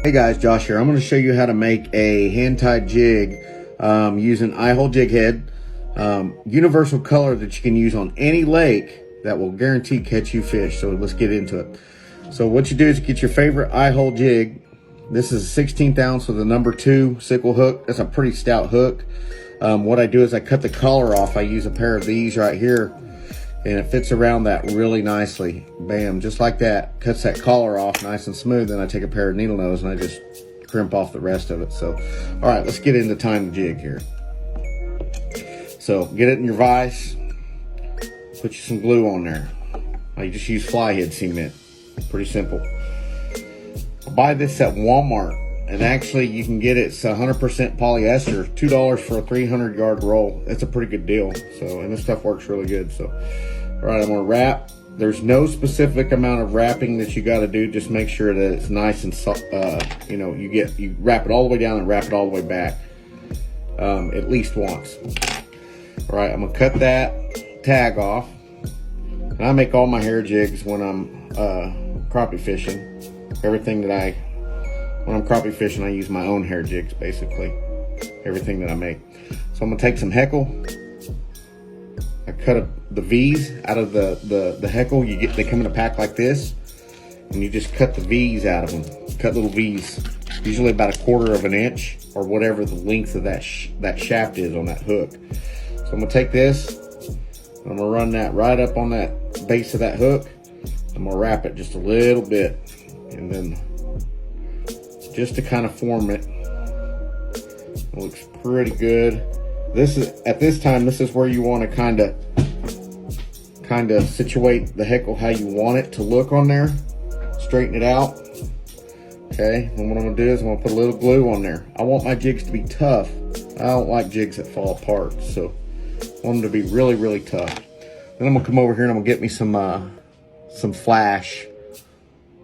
Hey guys, Josh here. I'm going to show you how to make a hand-tied jig using eye-hole jig head, universal color that you can use on any lake that will guarantee catch you fish. So let's get into it. So what you do is get your favorite eye-hole jig. This is a 16th ounce with a number 2 sickle hook. That's a pretty stout hook. What I do is I cut the collar off. I use a pair of these right here, and it fits around that really nicely. Bam, just like that. Cuts that collar off nice and smooth. Then I take a pair of needle nose and I just crimp off the rest of it. So, all right, let's get into tying the jig here. So get it in your vise, put you some glue on there. I just use fly head cement, pretty simple. I buy this at Walmart, and actually you can get it, it's 100% polyester, $2 for a 300-yard roll. That's a pretty good deal. So, and this stuff works really good. So, all right, I'm gonna wrap. There's no specific amount of wrapping that you got to do. Just make sure that it's nice and you wrap it all the way down and wrap it all the way back, at least once. All right, I'm gonna cut that tag off, and I make all my hair jigs when I'm crappie fishing. When I'm crappie fishing, I use my own hair jigs, basically, everything that I make. So I'm gonna take some heckle. I cut the V's out of the heckle. They come in a pack like this, and you just cut the V's out of them. Cut little V's, usually about 1/4 of an inch or whatever the length of that shaft is on that hook. So I'm gonna take this, and I'm gonna run that right up on that base of that hook. I'm gonna wrap it just a little bit, and then just to kind of form it. It looks pretty good. This is where you want to kind of situate the heckle how you want it to look on there. Straighten it out. Okay, and what I'm gonna do is I'm gonna put a little glue on there. I want my jigs to be tough. I don't like jigs that fall apart, so I want them to be really, really tough. Then I'm gonna come over here and I'm gonna get me some flash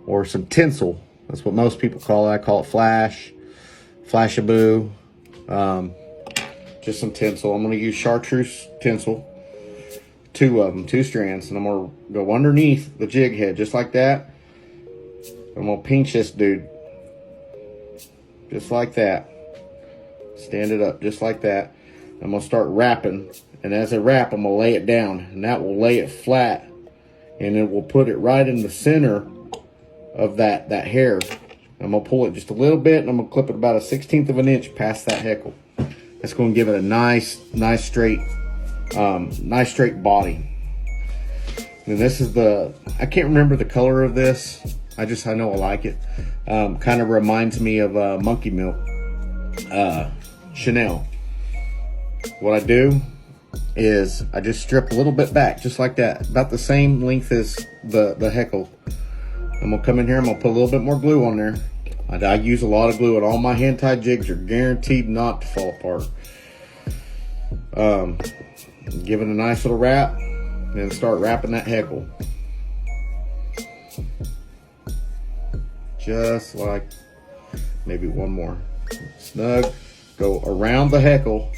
or some tinsel. That's what most people call it. I call it flash, flashaboo, just some tinsel. I'm gonna use chartreuse tinsel, 2 of them, 2 strands, and I'm gonna go underneath the jig head, just like that. I'm gonna pinch this dude, just like that. Stand it up, just like that. I'm gonna start wrapping, and as I wrap, I'm gonna lay it down, and that will lay it flat, and it will put it right in the center of that hair. I'm gonna pull it just a little bit, and I'm gonna clip it about 1/16 of an inch past that heckle. That's gonna give it a nice straight body. And this is I can't remember the color of this. I know I like it. Kind of reminds me of monkey milk, Chinelle. What I do is I just strip a little bit back, just like that, about the same length as the heckle. I'm gonna come in here, I'm gonna put a little bit more glue on there. I use a lot of glue, and all my hand-tied jigs are guaranteed not to fall apart. Give it a nice little wrap, and then start wrapping that heckle. Just like, maybe one more. Snug, go around the heckle,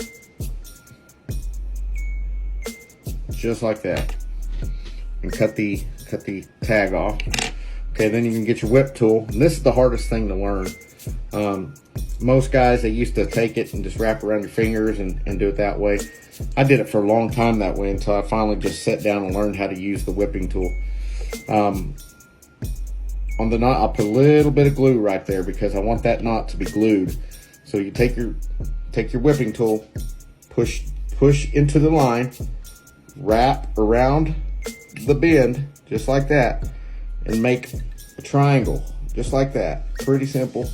just like that, and cut the tag off. Okay, then you can get your whip tool. And this is the hardest thing to learn. Most guys, they used to take it and just wrap around your fingers and do it that way. I did it for a long time that way until I finally just sat down and learned how to use the whipping tool. On the knot, I'll put a little bit of glue right there because I want that knot to be glued. So you take your whipping tool, push into the line, wrap around the bend, just like that, and make a triangle, just like that. Pretty simple.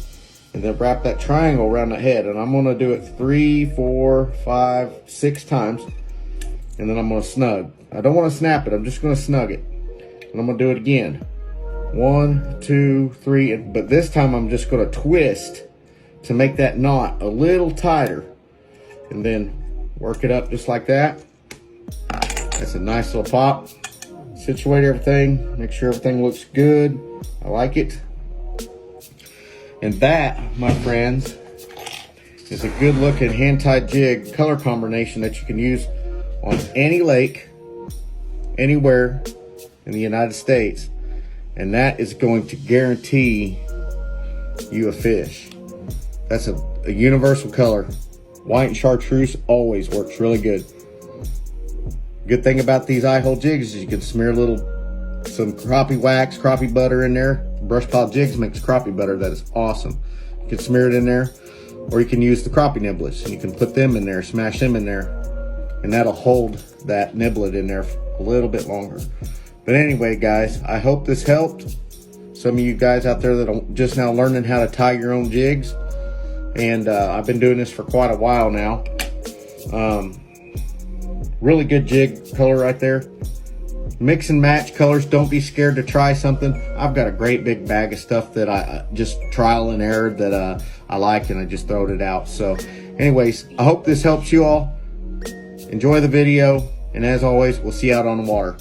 And then wrap that triangle around the head. And I'm gonna do it 3, 4, 5, 6 times. And then I'm gonna snug. I don't wanna snap it, I'm just gonna snug it. And I'm gonna do it again. 1, 2, 3, but this time I'm just gonna twist to make that knot a little tighter. And then work it up just like that. That's a nice little pop. Situate everything, make sure everything looks good. I like it. And that, my friends, is a good looking hand-tied jig color combination that you can use on any lake, anywhere in the United States. And that is going to guarantee you a fish. That's a universal color. White and chartreuse always works really good. Good thing about these eye hole jigs is you can smear some crappie wax, crappie butter in there. Brush Pile Jigs makes crappie butter that is awesome. You can smear it in there, or you can use the crappie niblets and you can put them in there, smash them in there, and that'll hold that niblet in there a little bit longer. But anyway, guys, I hope this helped. Some of you guys out there that are just now learning how to tie your own jigs, and I've been doing this for quite a while now. Really good jig color right there. Mix and match colors. Don't be scared to try something. I've got a great big bag of stuff that I just trial and error that I like, and I just throw it out. So anyways, I hope this helps you all. Enjoy the video, and as always, we'll see you out on the water.